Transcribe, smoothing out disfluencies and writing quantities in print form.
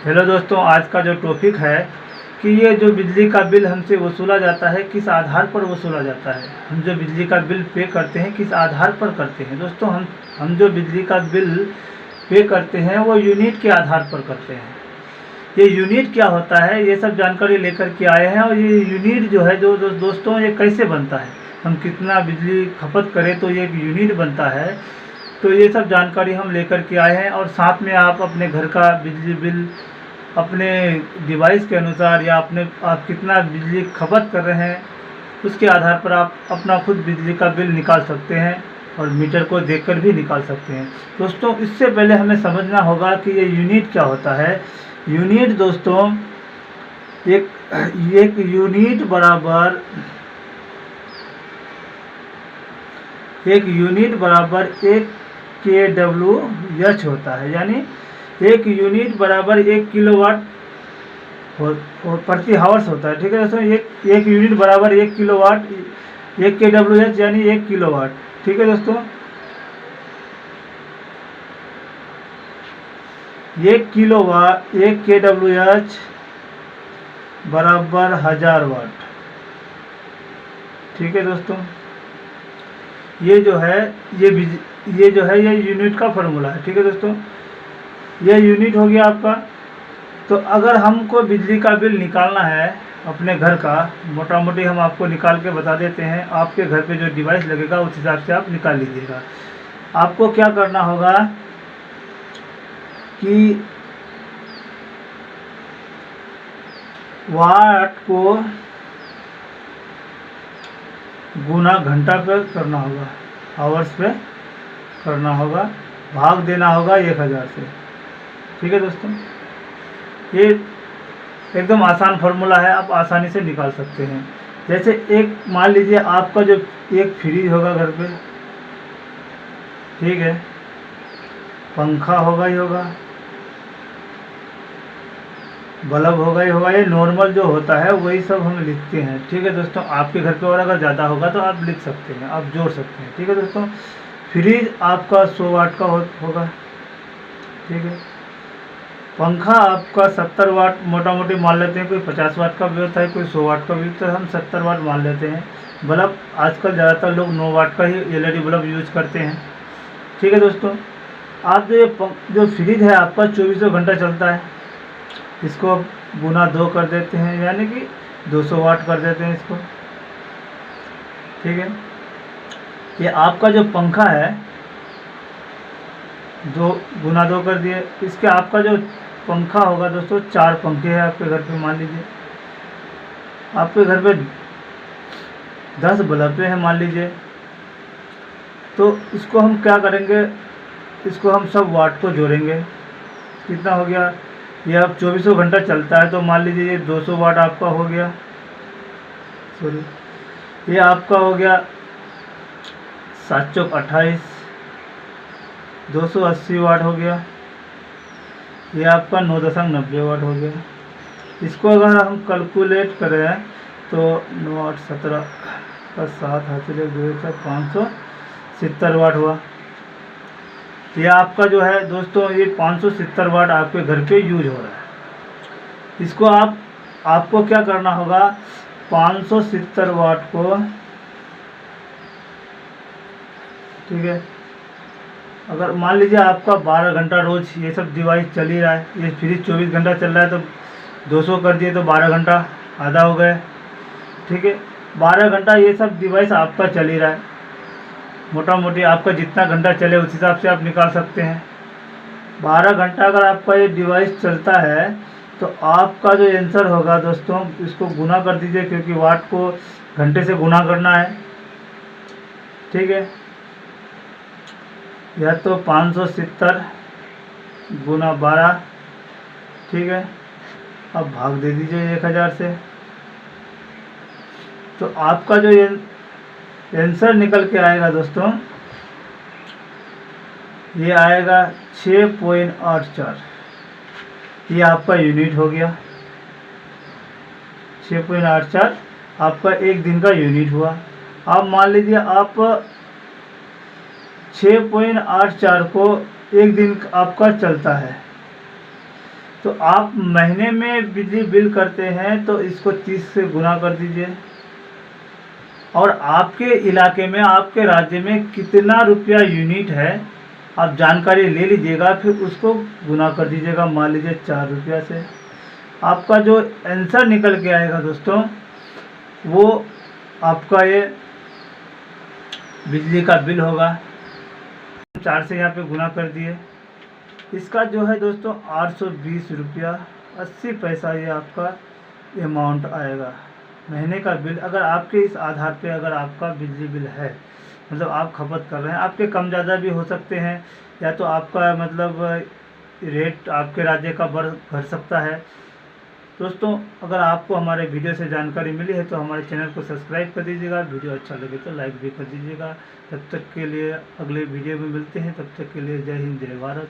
Hello दोस्तों, आज का जो टॉपिक है कि ये जो बिजली का बिल हमसे वसूला जाता है किस आधार पर वसूला जाता है। हम जो बिजली का बिल पे करते हैं किस आधार पर करते हैं। दोस्तों हम जो बिजली का बिल पे करते हैं वो यूनिट के आधार पर करते हैं। ये यूनिट क्या होता है ये सब जानकारी लेकर के आए हैं। और ये यूनिट जो है जो दोस्तों ये कैसे बनता है, हम कितना बिजली खपत करें तो ये एक यूनिट बनता है। तो ये सब जानकारी हम लेकर के आए हैं और साथ में आप अपने घर का बिजली बिल अपने डिवाइस के अनुसार या आप कितना बिजली खपत कर रहे हैं उसके आधार पर आप अपना खुद बिजली का बिल निकाल सकते हैं और मीटर को देखकर भी निकाल सकते हैं। दोस्तों इससे पहले हमें समझना होगा कि ये यूनिट क्या होता है। यूनिट दोस्तों एक यूनिट बराबर एक kWh होता है, यानी एक यूनिट बराबर 1 किलोवाट प्रति हावर्स होता है। ठीक है दोस्तों, एक यूनिट बराबर 1 किलोवाट, 1 kWh यानी 1 किलोवाट। ठीक है दोस्तों, 1 kWh बराबर 1000 वाट। ठीक है दोस्तों, ये जो है ये यूनिट का फॉर्मूला है। ठीक है दोस्तों, ये यूनिट हो गया आपका। तो अगर हमको बिजली का बिल निकालना है अपने घर का, मोटा मोटी हम आपको निकाल के बता देते हैं। आपके घर पे जो डिवाइस लगेगा उस हिसाब से आप निकाल लीजिएगा। आपको क्या करना होगा कि वाट को गुना घंटा पे करना होगा, आवर्स पे करना होगा, भाग देना होगा 1000 से। ठीक है दोस्तों, ये एकदम आसान फार्मूला है, आप आसानी से निकाल सकते हैं। जैसे एक मान लीजिए आपका जो एक फ्रिज होगा घर पे, ठीक है, पंखा होगा ही होगा, बल्ब होगा ही होगा, ये नॉर्मल जो होता है वही सब हम लिखते हैं। ठीक है दोस्तों, आपके घर पे और अगर ज़्यादा होगा तो आप लिख सकते हैं, आप जोड़ सकते हैं। ठीक है दोस्तों, फ्रिज आपका 100 वाट का होगा। ठीक है, पंखा आपका 70 वाट मोटा मोटी मान लेते हैं, कोई 50 वाट का भी होता है, कोई 100 वाट का भी होता है, हम 70 वाट मान लेते हैं। बल्ब आजकल ज़्यादातर लोग 9 वाट का ही LED बल्ब यूज करते हैं। ठीक है दोस्तों, आप जो फ्रिज है आपका 24 घंटा चलता है, इसको गुना 2 कर देते हैं, यानी कि 200 वाट कर देते हैं इसको। ठीक है, ये आपका जो पंखा है 2 गुना 2 कर दिए। इसके आपका जो पंखा होगा दोस्तों, 4 पंखे हैं आपके घर पे, मान लीजिए आपके घर पे 10 बल्ब हैं मान लीजिए। तो इसको हम क्या करेंगे, इसको हम सब वाट को जोड़ेंगे। कितना हो गया, ये अब 24 घंटा चलता है तो मान लीजिए ये 200 वाट आपका हो गया। सॉरी, ये आपका हो गया 7 चौक 28, 280 वाट हो गया। ये आपका 9.90 वाट हो गया। इसको अगर हम कैलकुलेट करें तो 9 8 17 का 7 हासिल 2 570 वाट हुआ। ये आपका जो है दोस्तों, ये 570 वाट आपके घर पे यूज हो रहा है। इसको आपको क्या करना होगा, 570 वाट को, ठीक है, अगर मान लीजिए आपका 12 घंटा रोज ये सब डिवाइस चल ही रहा है, ये फ्रिज 24 घंटा चल रहा है तो 200 कर दिए तो 12 घंटा आधा हो गए। ठीक है, 12 घंटा ये सब डिवाइस आपका चल ही रहा है। मोटा मोटी आपका जितना घंटा चले उस हिसाब से आप निकाल सकते हैं। 12 घंटा अगर आपका ये डिवाइस चलता है तो आपका जो आंसर होगा दोस्तों, इसको गुना कर दीजिए क्योंकि वाट को घंटे से गुना करना है। ठीक है, या तो 570 गुना 12, ठीक है, अब भाग दे दीजिए 1000 से। तो आपका जो आंसर निकल के आएगा दोस्तों, ये आएगा 6.84। ये आपका यूनिट हो गया, 6.84 आपका एक दिन का यूनिट हुआ। अब मान लीजिए आप 6.84 को एक दिन आपका चलता है तो आप महीने में बिजली बिल करते हैं तो इसको 30 से गुना कर दीजिए, और आपके इलाके में, आपके राज्य में कितना रुपया यूनिट है आप जानकारी ले लीजिएगा, फिर उसको गुना कर दीजिएगा। मान लीजिए 4 रुपया से, आपका जो आंसर निकल के आएगा दोस्तों, वो आपका ये बिजली का बिल होगा। 4 से यहाँ पे गुना कर दिए, इसका जो है दोस्तों 820 रुपया 80 पैसा ये आपका अमाउंट आएगा महीने का बिल। अगर आपके इस आधार पे अगर आपका बिजली बिल है, मतलब आप खपत कर रहे हैं, आपके कम ज़्यादा भी हो सकते हैं, या तो आपका मतलब रेट आपके राज्य का बढ़ सकता है। दोस्तों अगर आपको हमारे वीडियो से जानकारी मिली है तो हमारे चैनल को सब्सक्राइब कर दीजिएगा, वीडियो अच्छा लगे तो लाइक भी कर दीजिएगा। तब तक के लिए अगले वीडियो में मिलते हैं, तब तक के लिए जय हिंद जय भारत।